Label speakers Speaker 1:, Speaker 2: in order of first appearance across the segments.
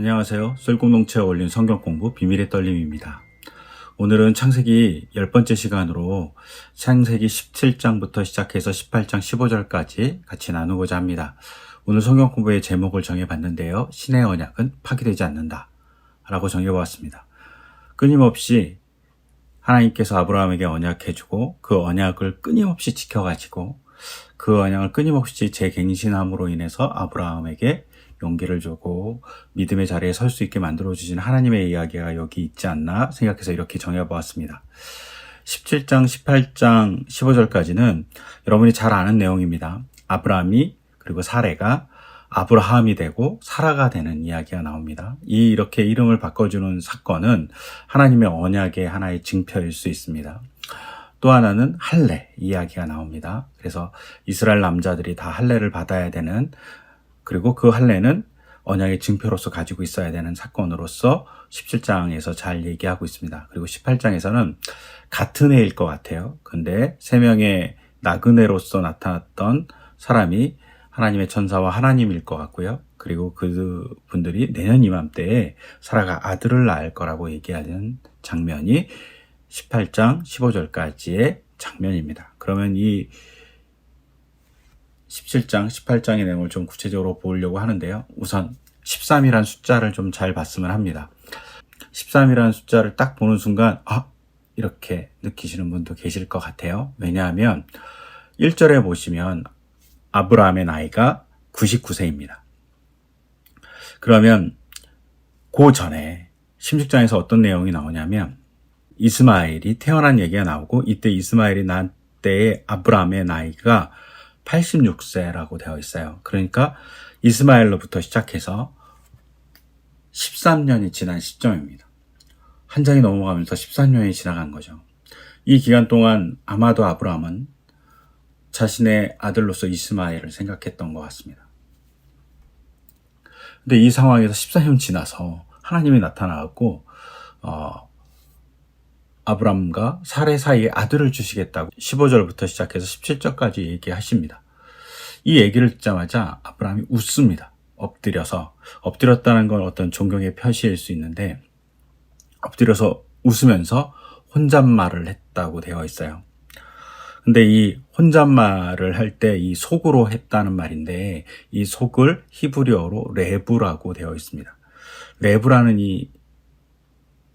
Speaker 1: 안녕하세요. 썰공동체에 올린 성경 공부 비밀의 떨림입니다. 오늘은 창세기 10번째 시간으로 창세기 17장부터 시작해서 18장 15절까지 같이 나누고자 합니다. 오늘 성경 공부의 제목을 정해봤는데요. 신의 언약은 파기되지 않는다 라고 정해보았습니다. 끊임없이 하나님께서 아브라함에게 언약해주고 그 언약을 끊임없이 지켜가지고 그 언약을 끊임없이 재갱신함으로 인해서 아브라함에게 용기를 주고 믿음의 자리에 설 수 있게 만들어주신 하나님의 이야기가 여기 있지 않나 생각해서 이렇게 정해보았습니다. 17장, 18장, 15절까지는 여러분이 잘 아는 내용입니다. 아브라함이 그리고 사레가 아브라함이 되고 사라가 되는 이야기가 나옵니다. 이렇게 이름을 바꿔주는 사건은 하나님의 언약의 하나의 증표일 수 있습니다. 또 하나는 할례 이야기가 나옵니다. 그래서 이스라엘 남자들이 다 할례를 받아야 되는, 그리고 그 할례는 언약의 증표로서 가지고 있어야 되는 사건으로서 17장에서 잘 얘기하고 있습니다. 그리고 18장에서는 같은 해일 것 같아요. 근데 3명의 나그네로서 나타났던 사람이 하나님의 천사와 하나님일 것 같고요. 그리고 그분들이 내년 이맘때에 사라가 아들을 낳을 거라고 얘기하는 장면이 18장 15절까지의 장면입니다. 그러면 이 17장, 18장의 내용을 좀 구체적으로 보려고 하는데요. 우선 13이라는 숫자를 좀 잘 봤으면 합니다. 13이라는 숫자를 딱 보는 순간 이렇게 느끼시는 분도 계실 것 같아요. 왜냐하면 1절에 보시면 아브라함의 나이가 99세입니다. 그러면 그 전에 16장에서 어떤 내용이 나오냐면 이스마엘이 태어난 얘기가 나오고, 이때 이스마엘이 난 때에 아브라함의 나이가 86세라고 되어 있어요. 그러니까 이스마엘로부터 시작해서 13년이 지난 시점입니다. 한 장이 넘어가면서 13년이 지나간 거죠. 이 기간 동안 아마도 아브라함은 자신의 아들로서 이스마엘을 생각했던 것 같습니다. 근데 이 상황에서 14년 지나서 하나님이 나타나고 아브람과 사레 사이에 아들을 주시겠다고 15절부터 시작해서 17절까지 얘기하십니다. 이 얘기를 듣자마자 아브람이 웃습니다. 엎드렸다는 건 어떤 존경의 표시일 수 있는데, 엎드려서 웃으면서 혼잣말을 했다고 되어 있어요. 근데 이 혼잣말을 할 때 이 속으로 했다는 말인데, 이 속을 히브리어로 레브라고 되어 있습니다. 레브라는 이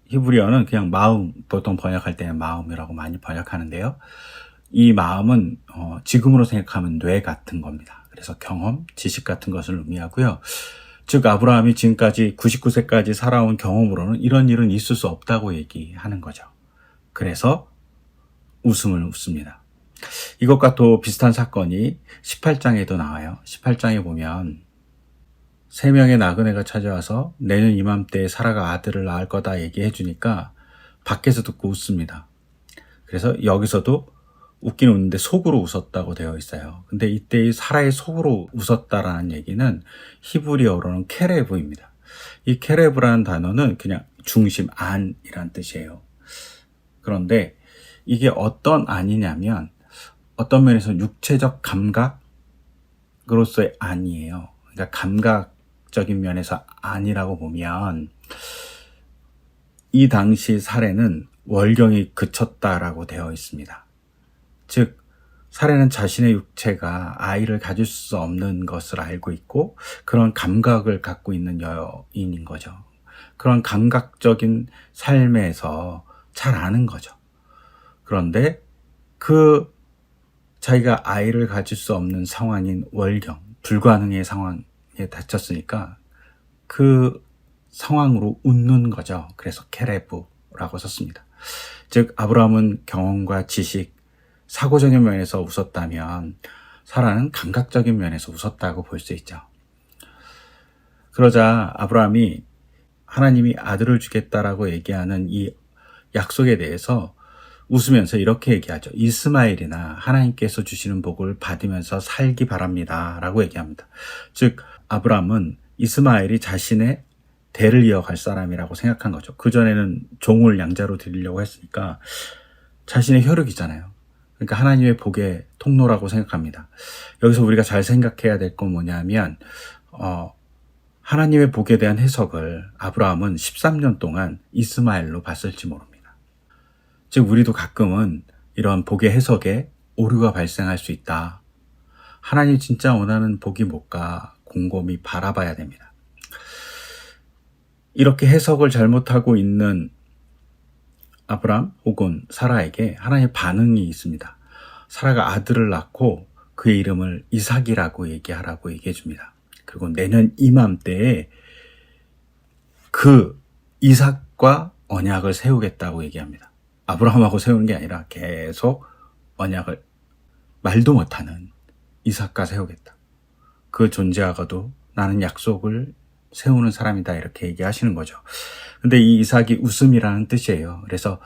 Speaker 1: 히브리어는 그냥 마음, 보통 번역할 때는 마음이라고 많이 번역하는데요. 이 마음은 지금으로 생각하면 뇌 같은 겁니다. 그래서 경험, 지식 같은 것을 의미하고요. 즉 아브라함이 지금까지 99세까지 살아온 경험으로는 이런 일은 있을 수 없다고 얘기하는 거죠. 그래서 웃음을 웃습니다. 이것과 또 비슷한 사건이 18장에도 나와요. 18장에 보면 3명의 나그네가 찾아와서 내년 이맘때에 사라가 아들을 낳을 거다 얘기해 주니까 밖에서 듣고 웃습니다. 그래서 여기서도 웃긴 웃는데 속으로 웃었다고 되어 있어요. 근데 이때 이 사라의 속으로 웃었다라는 얘기는 히브리어로는 케레브입니다. 이 케레브라는 단어는 그냥 중심, 안이란 뜻이에요. 그런데 이게 어떤 안이냐면 어떤 면에서 육체적 감각으로서의 안이에요. 그러니까 감각적인 면에서 안이라고 보면 이 당시 사례는 월경이 그쳤다라고 되어 있습니다. 즉 사례는 자신의 육체가 아이를 가질 수 없는 것을 알고 있고 그런 감각을 갖고 있는 여인인 거죠. 그런 감각적인 삶에서 잘 아는 거죠. 그런데 그 자기가 아이를 가질 수 없는 상황인 월경, 불가능의 상황에 닥쳤으니까 그 상황으로 웃는 거죠. 그래서 케레브라고 썼습니다. 즉 아브라함은 경험과 지식, 사고적인 면에서 웃었다면 사라는 감각적인 면에서 웃었다고 볼 수 있죠. 그러자 아브라함이 하나님이 아들을 주겠다라고 얘기하는 이 약속에 대해서 웃으면서 이렇게 얘기하죠. 이스마엘이나 하나님께서 주시는 복을 받으면서 살기 바랍니다 라고 얘기합니다. 즉 아브라함은 이스마엘이 자신의 대를 이어갈 사람이라고 생각한 거죠. 그전에는 종을 양자로 드리려고 했으니까 자신의 혈육이잖아요. 그러니까 하나님의 복의 통로라고 생각합니다. 여기서 우리가 잘 생각해야 될 건 뭐냐면 하나님의 복에 대한 해석을 아브라함은 13년 동안 이스마엘로 봤을지 모릅니다. 즉 우리도 가끔은 이런 복의 해석에 오류가 발생할 수 있다. 하나님 진짜 원하는 복이 뭘까 곰곰이 바라봐야 됩니다. 이렇게 해석을 잘못하고 있는 아브람 혹은 사라에게 하나님의 반응이 있습니다. 사라가 아들을 낳고 그의 이름을 이삭이라고 얘기하라고 얘기해 줍니다. 그리고 내년 이맘때에 그 이삭과 언약을 세우겠다고 얘기합니다. 아브라함하고 세우는 게 아니라 계속 언약을 말도 못하는 이삭과 세우겠다. 그 존재하고도 나는 약속을 세우는 사람이다 이렇게 얘기하시는 거죠. 근데 이 이삭이 웃음이라는 뜻이에요. 그래서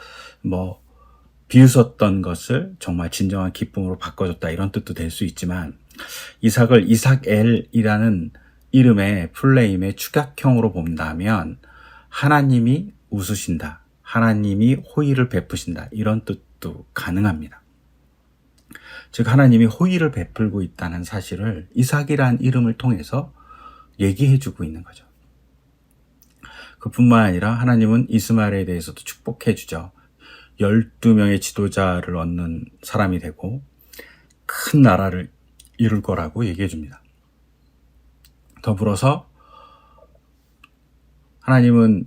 Speaker 1: 비웃었던 것을 정말 진정한 기쁨으로 바꿔줬다 이런 뜻도 될 수 있지만 이삭을 이삭엘이라는 이름의 풀네임의 축약형으로 본다면 하나님이 웃으신다, 하나님이 호의를 베푸신다 이런 뜻도 가능합니다. 즉 하나님이 호의를 베풀고 있다는 사실을 이삭이라는 이름을 통해서 얘기해주고 있는 거죠. 그뿐만 아니라 하나님은 이스마엘에 대해서도 축복해 주죠. 12명의 지도자를 얻는 사람이 되고 큰 나라를 이룰 거라고 얘기해 줍니다. 더불어서 하나님은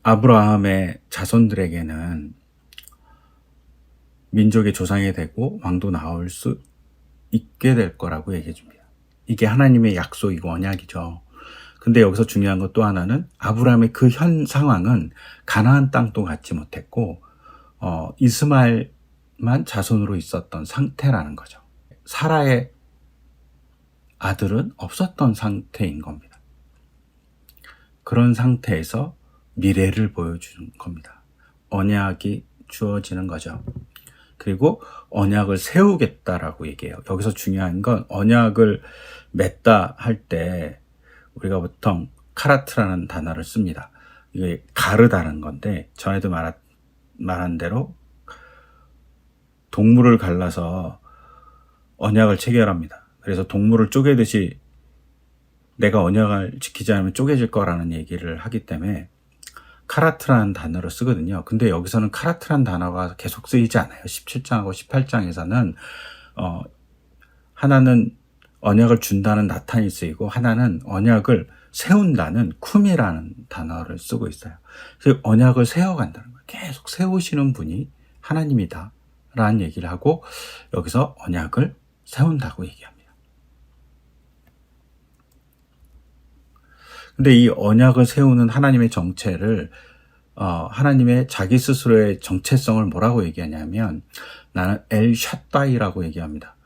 Speaker 1: 아브라함의 자손들에게는 민족의 조상이 되고 왕도 나올 수 있게 될 거라고 얘기해 줍니다. 이게 하나님의 약속이고 언약이죠. 근데 여기서 중요한 것 또 하나는 아브라함의 그 현 상황은 가나안 땅도 갖지 못했고 이스마엘만 자손으로 있었던 상태라는 거죠. 사라의 아들은 없었던 상태인 겁니다. 그런 상태에서 미래를 보여주는 겁니다. 언약이 주어지는 거죠. 그리고 언약을 세우겠다라고 얘기해요. 여기서 중요한 건 언약을 맺다 할 때 우리가 보통 카라트라는 단어를 씁니다. 이게 가르다는 건데 전에도 말한 대로 동물을 갈라서 언약을 체결합니다. 그래서 동물을 쪼개듯이 내가 언약을 지키지 않으면 쪼개질 거라는 얘기를 하기 때문에 카라트라는 단어를 쓰거든요. 근데 여기서는 카라트라는 단어가 계속 쓰이지 않아요. 17장하고 18장에서는 하나는 언약을 준다는 나탄이 쓰이고 하나는 언약을 세운다는 쿰이라는 단어를 쓰고 있어요. 그래서 언약을 세워간다는 거예요. 계속 세우시는 분이 하나님이다 라는 얘기를 하고 여기서 언약을 세운다고 얘기합니다. 근데 이 언약을 세우는 하나님의 정체를 하나님의 자기 스스로의 정체성을 뭐라고 얘기하냐면 나는 엘 샤다이라고 얘기합니다.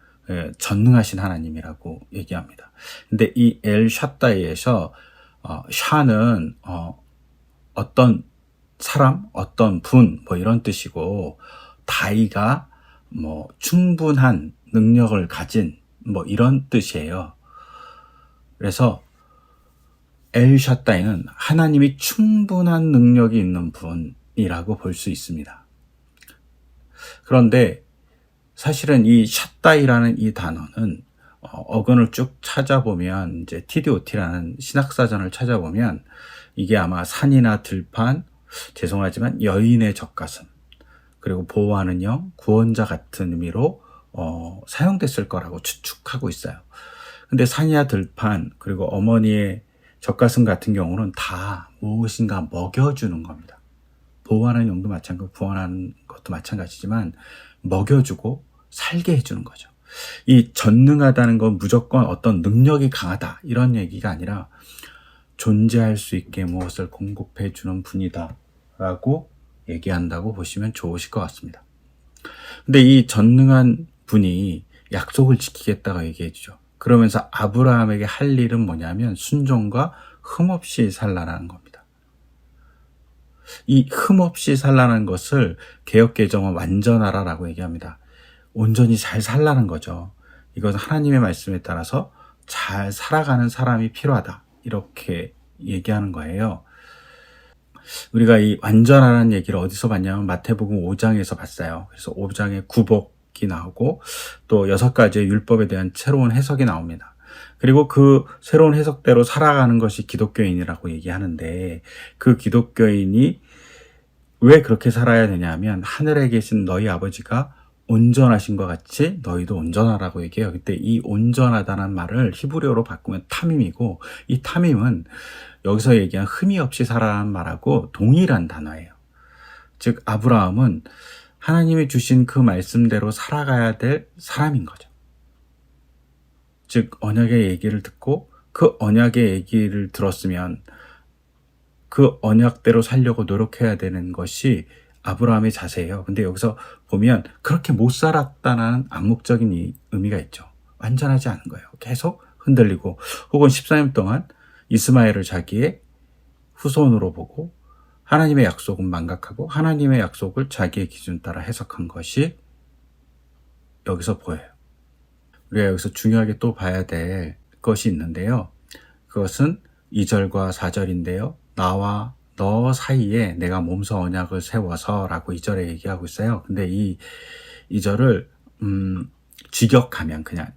Speaker 1: 전능하신 하나님이라고 얘기합니다. 근데 이 엘 샤다이에서 샤는 어떤 사람, 어떤 분 이런 뜻이고 다이가 충분한 능력을 가진 이런 뜻이에요. 그래서 엘 샤다이는 하나님이 충분한 능력이 있는 분이라고 볼 수 있습니다. 그런데 사실은 이 샤다이라는 이 단어는 어근을 쭉 찾아보면 이제 TDOT라는 신학사전을 찾아보면 이게 아마 산이나 들판, 죄송하지만 여인의 젖가슴, 그리고 보호하는 영, 구원자 같은 의미로 사용됐을 거라고 추측하고 있어요. 근데 산이나 들판, 그리고 어머니의 젖가슴 같은 경우는 다 무엇인가 먹여주는 겁니다. 보호하는 영도 마찬가지고 구원하는 것도 마찬가지지만 먹여주고 살게 해주는 거죠. 이 전능하다는 건 무조건 어떤 능력이 강하다 이런 얘기가 아니라 존재할 수 있게 무엇을 공급해 주는 분이다 라고 얘기한다고 보시면 좋으실 것 같습니다. 근데 이 전능한 분이 약속을 지키겠다고 얘기해 주죠. 그러면서 아브라함에게 할 일은 뭐냐면 순종과 흠없이 살라는 겁니다. 이 흠없이 살라는 것을 개역개정은 완전하라라고 얘기합니다. 온전히 잘 살라는 거죠. 이것은 하나님의 말씀에 따라서 잘 살아가는 사람이 필요하다 이렇게 얘기하는 거예요. 우리가 이 완전하라는 얘기를 어디서 봤냐면 마태복음 5장에서 봤어요. 그래서 5장에 구복이 나오고 또 6가지의 율법에 대한 새로운 해석이 나옵니다. 그리고 그 새로운 해석대로 살아가는 것이 기독교인이라고 얘기하는데, 그 기독교인이 왜 그렇게 살아야 되냐면 하늘에 계신 너희 아버지가 온전하신 것 같이 너희도 온전하라고 얘기해요. 그때 이 온전하다는 말을 히브리어로 바꾸면 탐임이고, 이 탐임은 여기서 얘기한 흠이 없이 살아라는 말하고 동일한 단어예요. 즉 아브라함은 하나님이 주신 그 말씀대로 살아가야 될 사람인 거죠. 즉 언약의 얘기를 듣고 그 언약의 얘기를 들었으면 그 언약대로 살려고 노력해야 되는 것이 아브라함의 자세예요. 근데 여기서 보면 그렇게 못 살았다는 암묵적인 의미가 있죠. 완전하지 않은 거예요. 계속 흔들리고, 혹은 14년 동안 이스마엘을 자기의 후손으로 보고 하나님의 약속은 망각하고 하나님의 약속을 자기의 기준 따라 해석한 것이 여기서 보여요. 우리가 여기서 중요하게 또 봐야 될 것이 있는데요. 그것은 2절과 4절인데요. 나와 너 사이에 내가 몸소 언약을 세워서 라고 2절에 얘기하고 있어요. 근데 이 2절을 직역하면, 그냥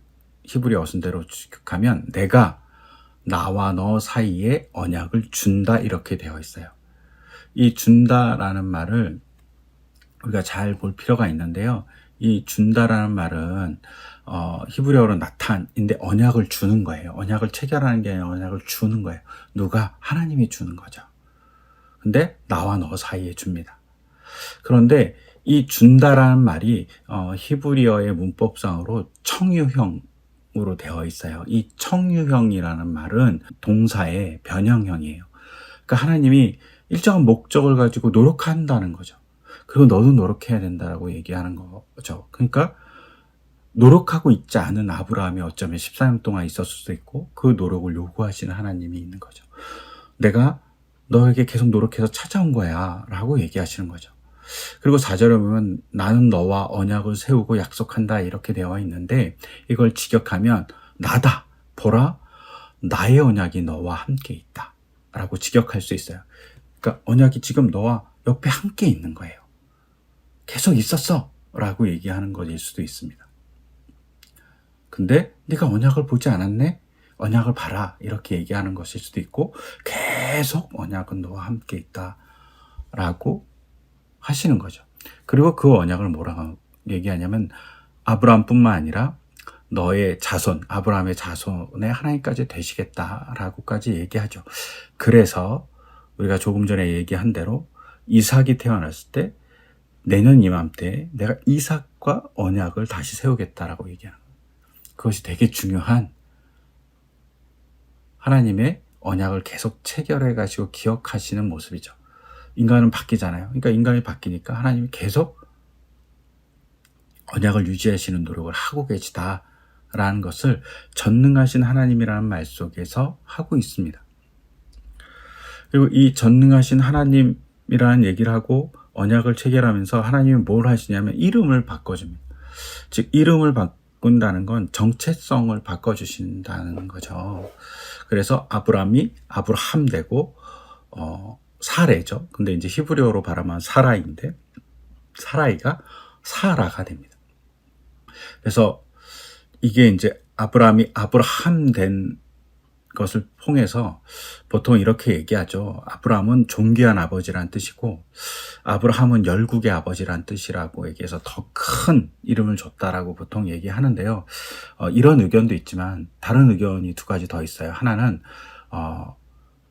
Speaker 1: 히브리어 어순대로 직역하면 내가 나와 너 사이에 언약을 준다 이렇게 되어 있어요. 이 준다라는 말을 우리가 잘 볼 필요가 있는데요. 이 준다라는 말은 히브리어로 나탄인데 언약을 주는 거예요. 언약을 체결하는 게 아니라 언약을 주는 거예요. 누가? 하나님이 주는 거죠. 근데 나와 너 사이에 줍니다. 그런데 이 준다라는 말이 히브리어의 문법상으로 청유형으로 되어 있어요. 이 청유형이라는 말은 동사의 변형형이에요. 그러니까 하나님이 일정한 목적을 가지고 노력한다는 거죠. 그리고 너도 노력해야 된다고 얘기하는 거죠. 그러니까 노력하고 있지 않은 아브라함이 어쩌면 14년 동안 있었을 수도 있고, 그 노력을 요구하시는 하나님이 있는 거죠. 내가 너에게 계속 노력해서 찾아온 거야 라고 얘기하시는 거죠. 그리고 4절에 보면 나는 너와 언약을 세우고 약속한다 이렇게 되어 있는데, 이걸 직역하면 나다, 보라, 나의 언약이 너와 함께 있다 라고 직역할 수 있어요. 그러니까 언약이 지금 너와 옆에 함께 있는 거예요. 계속 있었어 라고 얘기하는 것일 수도 있습니다. 근데 네가 언약을 보지 않았네? 언약을 봐라 이렇게 얘기하는 것일 수도 있고, 계속 언약은 너와 함께 있다 라고 하시는 거죠. 그리고 그 언약을 뭐라고 얘기하냐면 아브라함뿐만 아니라 너의 자손, 아브라함의 자손의 하나님까지 되시겠다라고까지 얘기하죠. 그래서 우리가 조금 전에 얘기한 대로 이삭이 태어났을 때 내년 이맘때 내가 이삭과 언약을 다시 세우겠다라고 얘기하는 거예요. 그것이 되게 중요한 하나님의 언약을 계속 체결해 가지고 기억하시는 모습이죠. 인간은 바뀌잖아요. 그러니까 인간이 바뀌니까 하나님이 계속 언약을 유지하시는 노력을 하고 계시다라는 것을 전능하신 하나님이라는 말 속에서 하고 있습니다. 그리고 이 전능하신 하나님이라는 얘기를 하고 언약을 체결하면서 하나님이 뭘 하시냐면 이름을 바꿔줍니다. 즉 이름을 바꾼다는 건 정체성을 바꿔주신다는 거죠. 그래서 아브람이 아브라함 되고 사레죠. 근데 이제 히브리어로 발음한 사라이인데 사라이가 사라가 됩니다. 그래서 이게 이제 아브람이 아브라함 된 것을 통해서 보통 이렇게 얘기하죠. 아브라함은 존귀한 아버지란 뜻이고 아브라함은 열국의 아버지란 뜻이라고 얘기해서 더 큰 이름을 줬다라고 보통 얘기하는데요. 이런 의견도 있지만 다른 의견이 두 가지 더 있어요. 하나는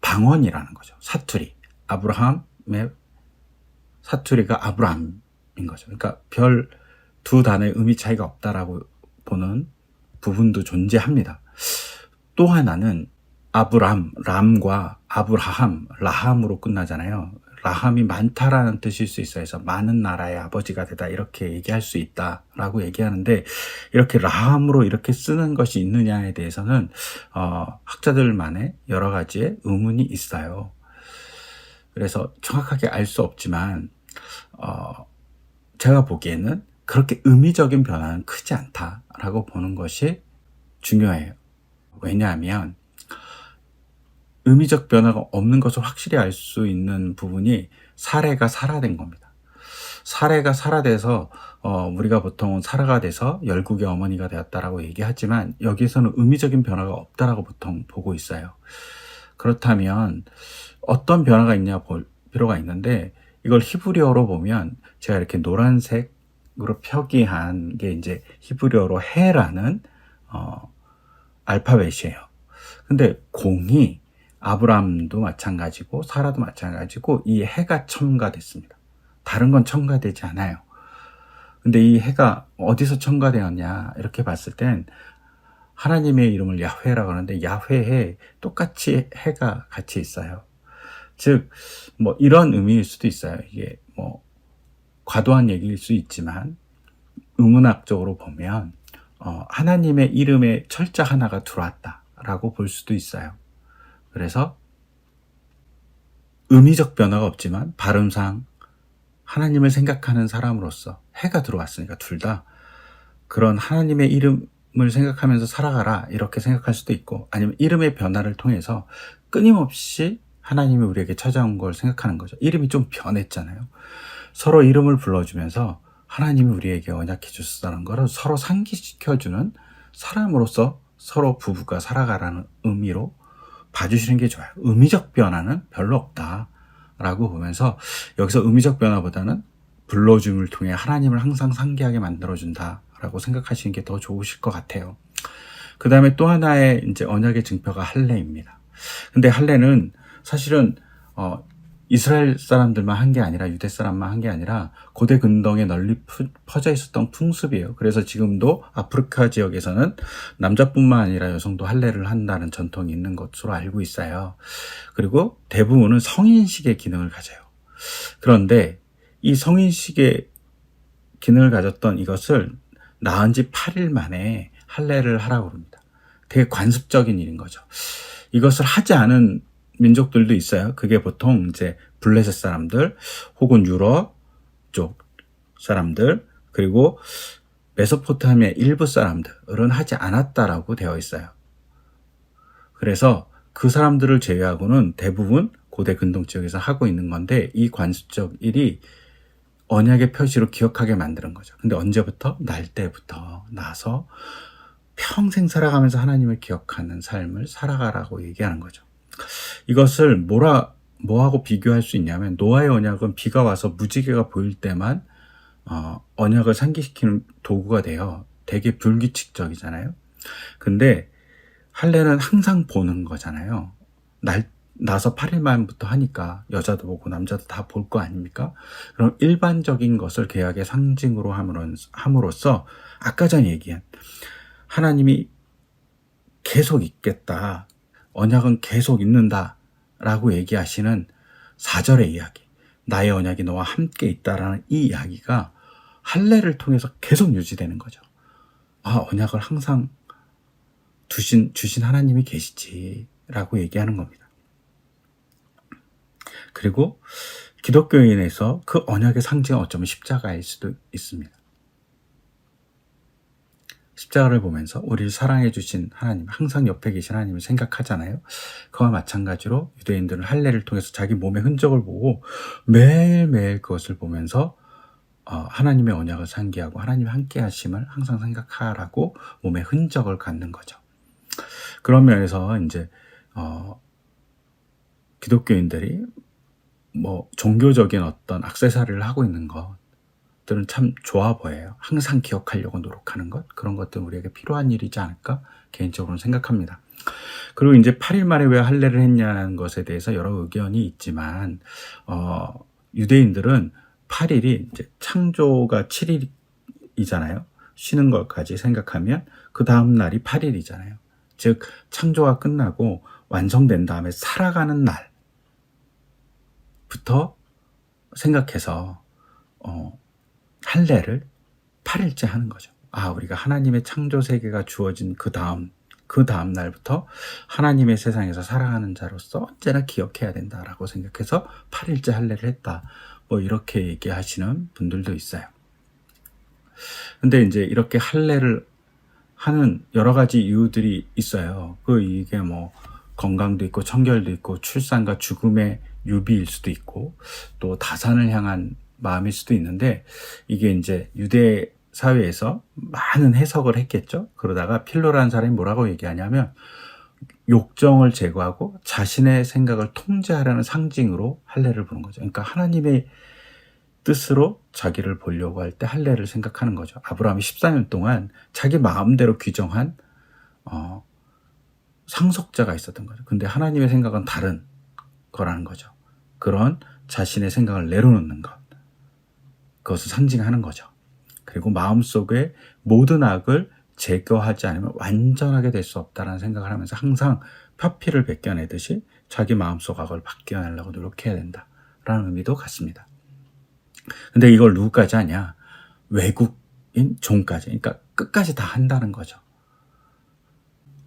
Speaker 1: 방언이라는 거죠. 사투리. 아브라함의 사투리가 아브람인 거죠. 그러니까 별 두 단어의 의미 차이가 없다라고 보는 부분도 존재합니다. 또 하나는 아브람, 람과 아브라함, 라함으로 끝나잖아요. 라함이 많다라는 뜻일 수 있어요. 그래서 많은 나라의 아버지가 되다 이렇게 얘기할 수 있다라고 얘기하는데, 이렇게 라함으로 이렇게 쓰는 것이 있느냐에 대해서는 학자들만의 여러 가지의 의문이 있어요. 그래서 정확하게 알 수 없지만 제가 보기에는 그렇게 의미적인 변화는 크지 않다라고 보는 것이 중요해요. 왜냐하면 의미적 변화가 없는 것을 확실히 알 수 있는 부분이 사례가 살아된 겁니다. 사례가 살아돼서 우리가 보통 사라가 돼서 열국의 어머니가 되었다라고 얘기하지만 여기에서는 의미적인 변화가 없다라고 보통 보고 있어요. 그렇다면 어떤 변화가 있냐 볼 필요가 있는데 이걸 히브리어로 보면 제가 이렇게 노란색으로 표기한 게 이제 히브리어로 해라는 알파벳이에요. 근데 공이 아브람도 마찬가지고 사라도 마찬가지고 이 해가 첨가됐습니다. 다른 건 첨가되지 않아요. 근데 이 해가 어디서 첨가되었냐 이렇게 봤을 땐 하나님의 이름을 야훼라고 하는데 야훼에 똑같이 해가 같이 있어요. 즉 뭐 이런 의미일 수도 있어요. 이게 뭐 과도한 얘기일 수 있지만 의문학적으로 보면 하나님의 이름에 철자 하나가 들어왔다라고 볼 수도 있어요. 그래서 의미적 변화가 없지만 발음상 하나님을 생각하는 사람으로서 해가 들어왔으니까 둘 다 그런 하나님의 이름을 생각하면서 살아가라 이렇게 생각할 수도 있고 아니면 이름의 변화를 통해서 끊임없이 하나님이 우리에게 찾아온 걸 생각하는 거죠. 이름이 좀 변했잖아요. 서로 이름을 불러주면서 하나님이 우리에게 언약해 주셨다는 것을 서로 상기시켜주는 사람으로서 서로 부부가 살아가라는 의미로 봐주시는 게 좋아요. 의미적 변화는 별로 없다라고 보면서 여기서 의미적 변화보다는 불러줌을 통해 하나님을 항상 상기하게 만들어준다라고 생각하시는 게 더 좋으실 것 같아요. 그 다음에 또 하나의 이제 언약의 증표가 할례입니다. 근데 할례는 사실은 이스라엘 사람들만 한 게 아니라 유대 사람만 한 게 아니라 고대 근동에 널리 퍼져 있었던 풍습이에요. 그래서 지금도 아프리카 지역에서는 남자뿐만 아니라 여성도 할례를 한다는 전통이 있는 것으로 알고 있어요. 그리고 대부분은 성인식의 기능을 가져요. 그런데 이 성인식의 기능을 가졌던 이것을 낳은 지 8일 만에 할례를 하라고 합니다. 되게 관습적인 일인 거죠. 이것을 하지 않은 민족들도 있어요. 그게 보통 이제 블레셋 사람들 혹은 유럽 쪽 사람들 그리고 메소포타미아 일부 사람들은 하지 않았다라고 되어 있어요. 그래서 그 사람들을 제외하고는 대부분 고대 근동 지역에서 하고 있는 건데 이 관습적 일이 언약의 표시로 기억하게 만드는 거죠. 근데 언제부터? 날 때부터 나서 평생 살아가면서 하나님을 기억하는 삶을 살아가라고 얘기하는 거죠. 이것을 뭐하고 비교할 수 있냐면 노아의 언약은 비가 와서 무지개가 보일 때만 언약을 상기시키는 도구가 돼요. 되게 불규칙적이잖아요. 근데 할례는 항상 보는 거잖아요. 나서 8일 만부터 하니까 여자도 보고 남자도 다 볼 거 아닙니까? 그럼 일반적인 것을 계약의 상징으로 함으로써 아까 전에 얘기한 하나님이 계속 있겠다. 언약은 계속 있는다 라고 얘기하시는 4절의 이야기 나의 언약이 너와 함께 있다라는 이 이야기가 할례를 통해서 계속 유지되는 거죠. 언약을 항상 주신 하나님이 계시지 라고 얘기하는 겁니다. 그리고 기독교인에서 그 언약의 상징은 어쩌면 십자가일 수도 있습니다. 십자가를 보면서 우리를 사랑해 주신 하나님, 항상 옆에 계신 하나님을 생각하잖아요. 그와 마찬가지로 유대인들은 할례를 통해서 자기 몸의 흔적을 보고 매일매일 그것을 보면서 하나님의 언약을 상기하고 하나님의 함께 하심을 항상 생각하라고 몸의 흔적을 갖는 거죠. 그런 면에서 이제 기독교인들이 뭐 종교적인 어떤 액세서리를 하고 있는 것들은 참 좋아 보여요. 항상 기억하려고 노력하는 것, 그런 것들은 우리에게 필요한 일이지 않을까 개인적으로는 생각합니다. 그리고 이제 8일 만에 왜 할례를 했냐는 것에 대해서 여러 의견이 있지만 유대인들은 8일이 이제 창조가 7일이잖아요. 쉬는 것까지 생각하면 그 다음 날이 8일이잖아요. 즉 창조가 끝나고 완성된 다음에 살아가는 날부터 생각해서 할례를 8일째 하는 거죠. 우리가 하나님의 창조 세계가 주어진 그 다음 날부터 하나님의 세상에서 살아가는 자로서 언제나 기억해야 된다라고 생각해서 8일째 할례를 했다. 뭐 이렇게 얘기하시는 분들도 있어요. 근데 이제 이렇게 할례를 하는 여러 가지 이유들이 있어요. 이게 뭐 건강도 있고 청결도 있고 출산과 죽음의 유비일 수도 있고 또 다산을 향한 마음일 수도 있는데, 이게 이제 유대 사회에서 많은 해석을 했겠죠. 그러다가 필로라는 사람이 뭐라고 얘기하냐면, 욕정을 제거하고 자신의 생각을 통제하라는 상징으로 할례를 부는 거죠. 그러니까 하나님의 뜻으로 자기를 보려고 할 때 할례를 생각하는 거죠. 아브라함이 14년 동안 자기 마음대로 규정한 상속자가 있었던 거죠. 근데 하나님의 생각은 다른 거라는 거죠. 그런 자신의 생각을 내려놓는 것, 그것을 상징하는 거죠. 그리고 마음속에 모든 악을 제거하지 않으면 완전하게 될 수 없다는 생각을 하면서 항상 표피를 벗겨내듯이 자기 마음속 악을 벗겨내려고 노력해야 된다라는 의미도 같습니다. 근데 이걸 누구까지 하냐? 외국인 종까지. 그러니까 끝까지 다 한다는 거죠.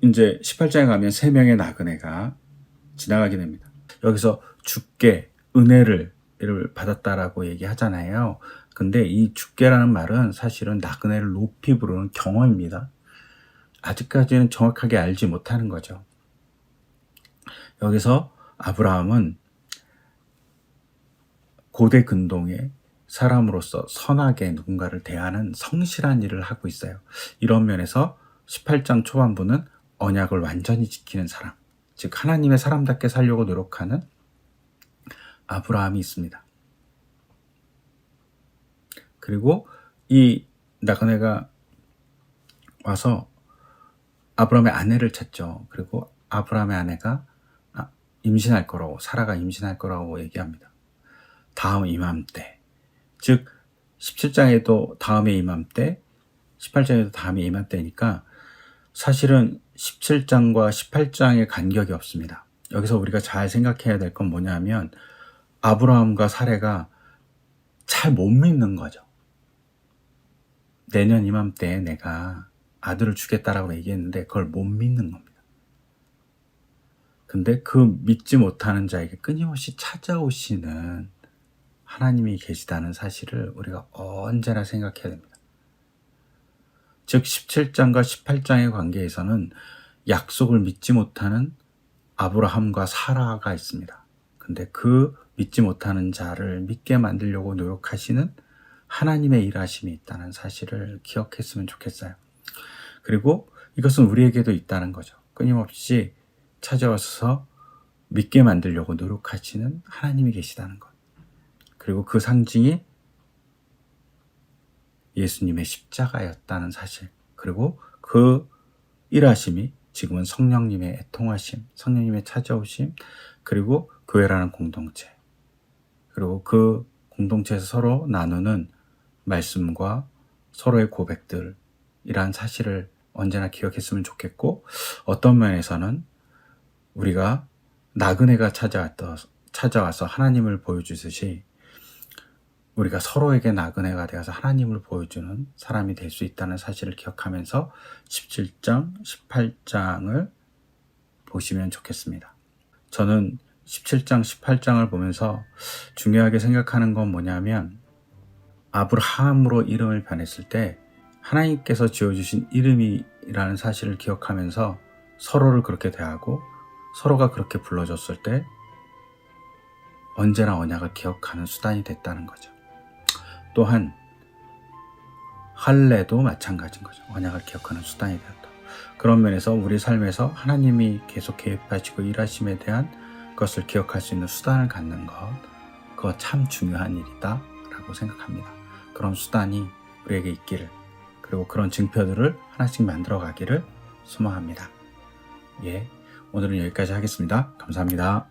Speaker 1: 이제 18장에 가면 3명의 나그네가 지나가게 됩니다. 여기서 주께 은혜를 받았다라고 얘기하잖아요. 근데 이 주께라는 말은 사실은 나그네를 높이 부르는 경어입니다. 아직까지는 정확하게 알지 못하는 거죠. 여기서 아브라함은 고대 근동의 사람으로서 선하게 누군가를 대하는 성실한 일을 하고 있어요. 이런 면에서 18장 초반부는 언약을 완전히 지키는 사람, 즉 하나님의 사람답게 살려고 노력하는 아브라함이 있습니다. 그리고 이 나그네가 와서 아브라함의 아내를 찾죠. 그리고 아브라함의 아내가 임신할 거라고, 사라가 임신할 거라고 얘기합니다. 다음 이맘때, 즉 17장에도 다음의 이맘때, 18장에도 다음의 이맘때니까 사실은 17장과 18장의 간격이 없습니다. 여기서 우리가 잘 생각해야 될 건 뭐냐면 아브라함과 사라가 잘 못 믿는 거죠. 내년 이맘때에 내가 아들을 주겠다라고 얘기했는데 그걸 못 믿는 겁니다. 근데 그 믿지 못하는 자에게 끊임없이 찾아오시는 하나님이 계시다는 사실을 우리가 언제나 생각해야 됩니다. 즉 17장과 18장의 관계에서는 약속을 믿지 못하는 아브라함과 사라가 있습니다. 근데 그 믿지 못하는 자를 믿게 만들려고 노력하시는 하나님의 일하심이 있다는 사실을 기억했으면 좋겠어요. 그리고 이것은 우리에게도 있다는 거죠. 끊임없이 찾아와서 믿게 만들려고 노력하시는 하나님이 계시다는 것. 그리고 그 상징이 예수님의 십자가였다는 사실. 그리고 그 일하심이 지금은 성령님의 애통하심, 성령님의 찾아오심, 그리고 교회라는 공동체. 그리고 그 공동체에서 서로 나누는 말씀과 서로의 고백들이란 사실을 언제나 기억했으면 좋겠고, 어떤 면에서는 우리가 나그네가 찾아와서 하나님을 보여주듯이 우리가 서로에게 나그네가 되어서 하나님을 보여주는 사람이 될 수 있다는 사실을 기억하면서 17장, 18장을 보시면 좋겠습니다. 저는 17장, 18장을 보면서 중요하게 생각하는 건 뭐냐면 아브라함으로 이름을 변했을 때 하나님께서 지어주신 이름이라는 사실을 기억하면서 서로를 그렇게 대하고 서로가 그렇게 불러줬을 때 언제나 언약을 기억하는 수단이 됐다는 거죠. 또한 할례도 마찬가지인 거죠. 언약을 기억하는 수단이 되었다. 그런 면에서 우리 삶에서 하나님이 계속 개입하시고 일하심에 대한 것을 기억할 수 있는 수단을 갖는 것, 그거 참 중요한 일이다 라고 생각합니다. 그런 수단이 우리에게 있기를, 그리고 그런 증표들을 하나씩 만들어 가기를 소망합니다. 오늘은 여기까지 하겠습니다. 감사합니다.